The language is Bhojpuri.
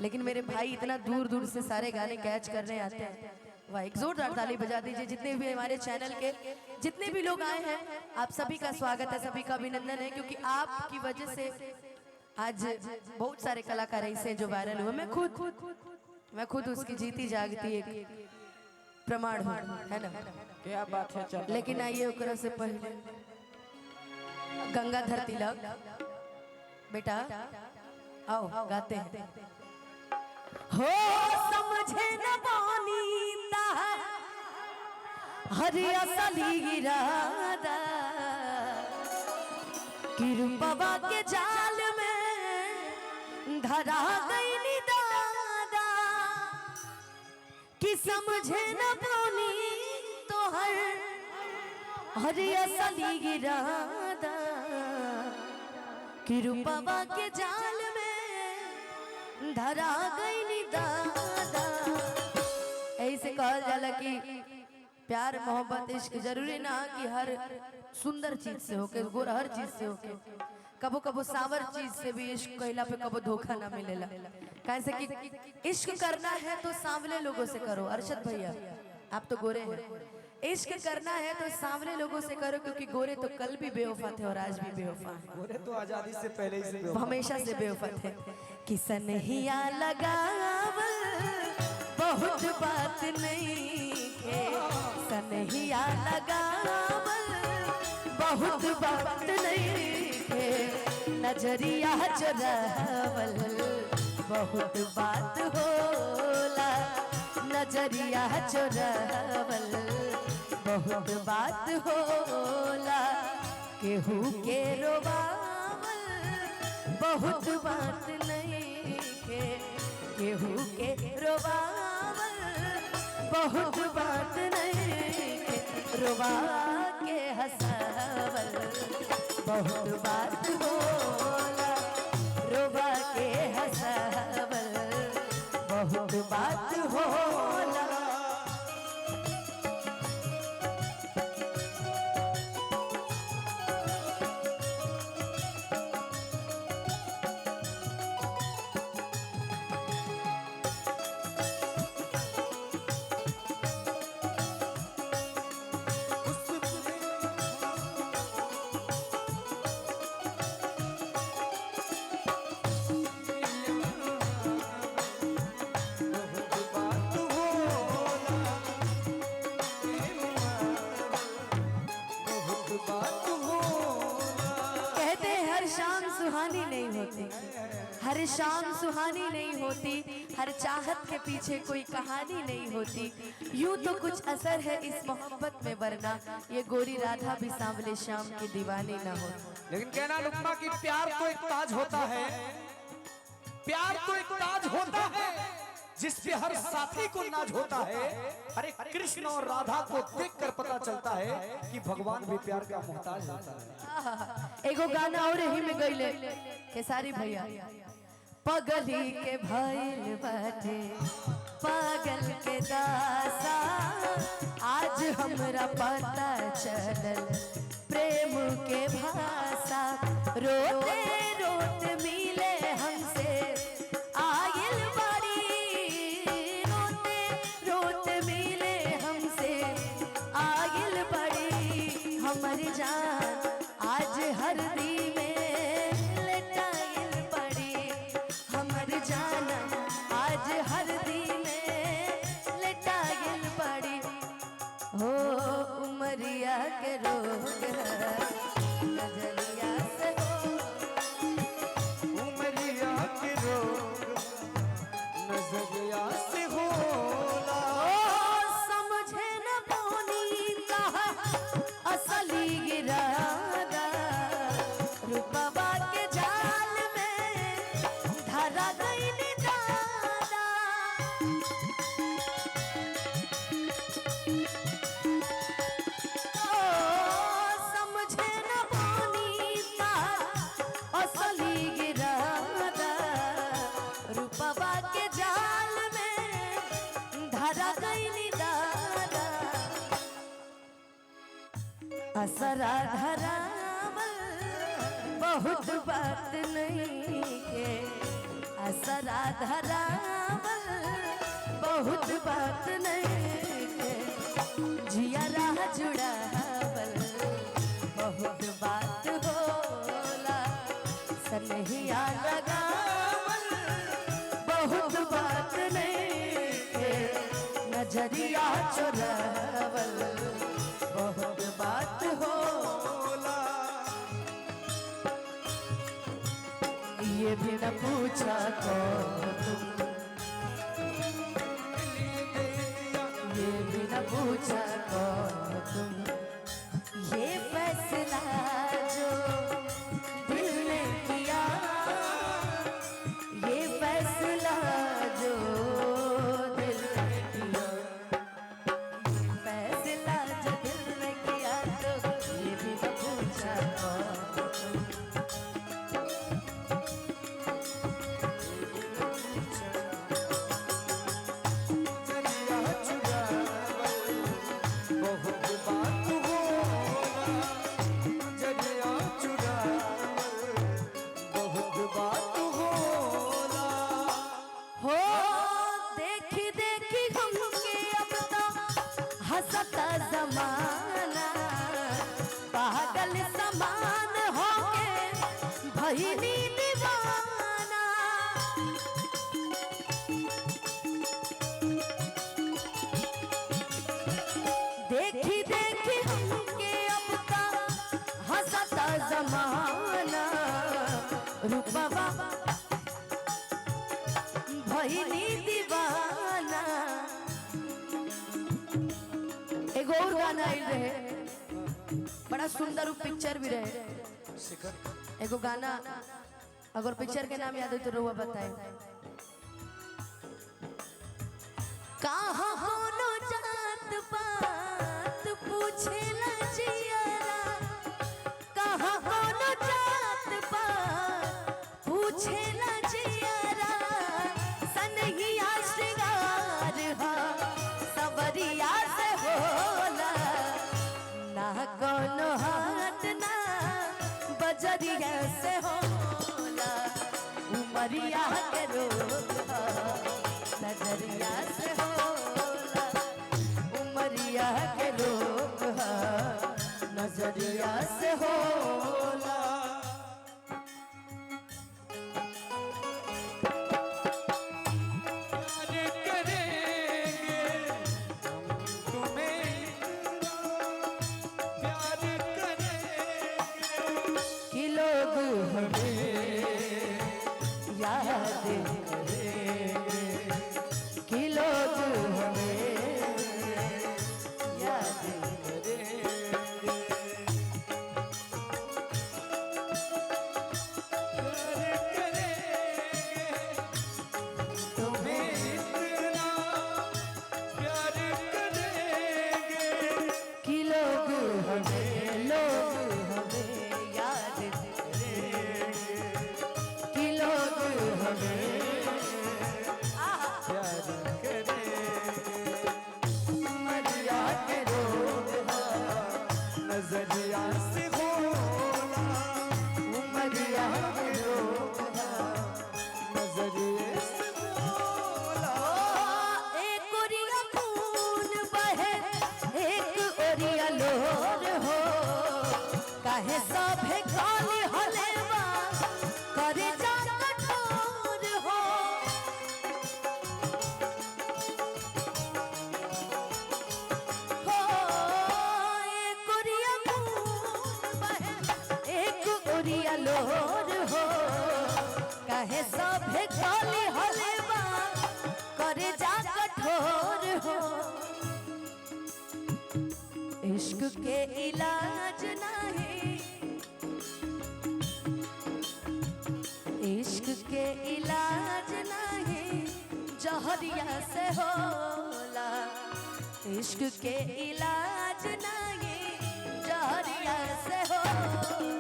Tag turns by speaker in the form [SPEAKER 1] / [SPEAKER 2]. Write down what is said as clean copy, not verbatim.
[SPEAKER 1] लेकिन मेरे भाई इतना दूर दूर से सारे गाने कैच करने आते हैं। वाह, एक जोरदार ताली बजा दीजिए। जितने भी हमारे चैनल के जितने भी लोग आए हैं, आप सभी का स्वागत है, सभी का अभिनंदन है, क्योंकि आपकी वजह से आज बहुत सारे कलाकार ऐसे जो वायरल हुए। मैं खुद उसकी जीती जागती एक प्रमाण हूँ, है ना?
[SPEAKER 2] क्या बात है। चल
[SPEAKER 1] लेकिन आइए ओकरा से पहले गंगाधर तिलक बेटा आओ गाते हैं। हो समझे न पानी हरि असली इरादा, कृपा के जाल में धरा गई नी दादा, कि समझे न पानी तो हरि असली इरादा, कृपा के जाल में धरा गई नी दादा। ऐसे कहल जाला कि प्यार मोहब्बत इश्क जरूरी ना कि हर सुंदर चीज से होके, गोर हर चीज से होके, कबो कबो सावर चीज से भी इश्क कहला पे कबो धोखा ना मिलेला। कैसे कि इश्क करना है तो सांवले लोगों से करो। अरशद भैया आप तो गोरे हैं, इश्क करना है तो सांवले लोगों से करो, क्योंकि गोरे तो कल भी बेवफा थे और आज भी बेवफा हैं।
[SPEAKER 2] गोरे तो आजादी से पहले ही से
[SPEAKER 1] हमेशा से बेवफा थे। कि सनहिया लगावल बहुत बात नहीं है, सनहिया लगावल बहुत बात नहीं है, नजरिया चुरावल बहुत बात होला, नजरिया चुरावल बहुत बात होला, केहू के रोवावल बहुत बात नहीं है, केहू के रोवावल बहुत बात नहीं है, रोवा के हंसावल बहुत बात होला, रोवा के हंसावल बहुत बात होला। कहते हर शाम सुहानी नहीं होती, हर शाम सुहानी नहीं होती, हर चाहत के पीछे कोई कहानी नहीं होती, यूं तो कुछ असर है इस मोहब्बत में, वरना ये गोरी राधा भी सांवले शाम की दीवानी ना हो।
[SPEAKER 2] लेकिन कहना लुकमा कि प्यार तो एक ताज होता है, प्यार तो एक ताज होता है जिस पे हर साथी को नाज होता है। अरे कृष्ण और राधा को देखकर पता चलता है कि भगवान भी प्यार का मोहताज होता है।
[SPEAKER 1] एगो गाना और ही में गईले खेसारी भैया, पगली के भइल बाटे पागल के दासा, आज हमरा पता चलल प्रेम के भाषा, रोते रोते मिले हमसे आयल बाड़ी, रोते रोते मिले हमसे आयल बड़ी, हमर जान आज हरदी में लटाइल पड़ी, हमर जान आज हरदी में लटाइल पड़ी, हो उमरिया के रोग नजरिया से हो,
[SPEAKER 2] उमरिया के रोग नजरिया से होला,
[SPEAKER 1] समझे न पानी कहा असली इरादा, रुपवा के जाल में धरा गई नी दादा, समझे न पानी कहा असली इरादा, रुपवा के जाल में धरा गई नी दादा, असरा धरावल बहुत बात नहीं के, असरा धरावल बहुत बात नहीं के जिया राह जुड़ावल बहुत बात होला सनहिया लगावल बहुत बात नहीं के नजरिया चुरावल बहुत बात होला। ये भी न पूछा कौन तुम, ये भी न पूछा कौन तुम, ये फैसला जो दिल ने किया, ये फैसला जो दिल ने किया, फैसला जो दिल ने किया तो ये भी न पूछा कौन तुम। हो देखी देखी हमके अब तो हंसता जमाना पागल समान हो के भईनी दीवाना। देखी देखी हमके अब तो हंसता जमाना रूपवा भईनी दीवाना। एगो और गाना आइल रहे बड़ा सुंदर पिक्चर भी रहे। एगो गाना अगर पिक्चर के नाम याद है तो रउआ बताए। कहाँ कोनो जात पात पूछेला जियारा, कहाँ कोनो जात पात पूछेला जियारा, सनहिया श्रृंगार हा सबरिया से होला, ना कोनो हाथ ना बजरिया से होला, उमरिया के रोग हा नजरिया से होला, उमरिया के रोग हा नजरिया से होला। कि लोग हमें याद करेंगे, कि लोग हमें याद करेंगे, तुम्हें इतना प्यार करेंगे, कि लोग हमें याद करेंगे, कि लोग हमें प्यार करेंगे, उमरिया के रोग हा नजरिया से होला, उमरिया के रोग हा नजरिया से होला। एक ओरिया खून बहे एक ओरिया लोर हो, काहे सभे गाली हलेवा करे जा कठोर हो। हो एक ओरिया खून बहे एक ओरिया लोर हो, काहे सभे गाली हलेवा करे जा कठोर हो। इश्क के इलाज नहीं, इश्क के इलाज नहीं जहरिया से होला, इश्क के इलाज नहीं जहरिया से होला।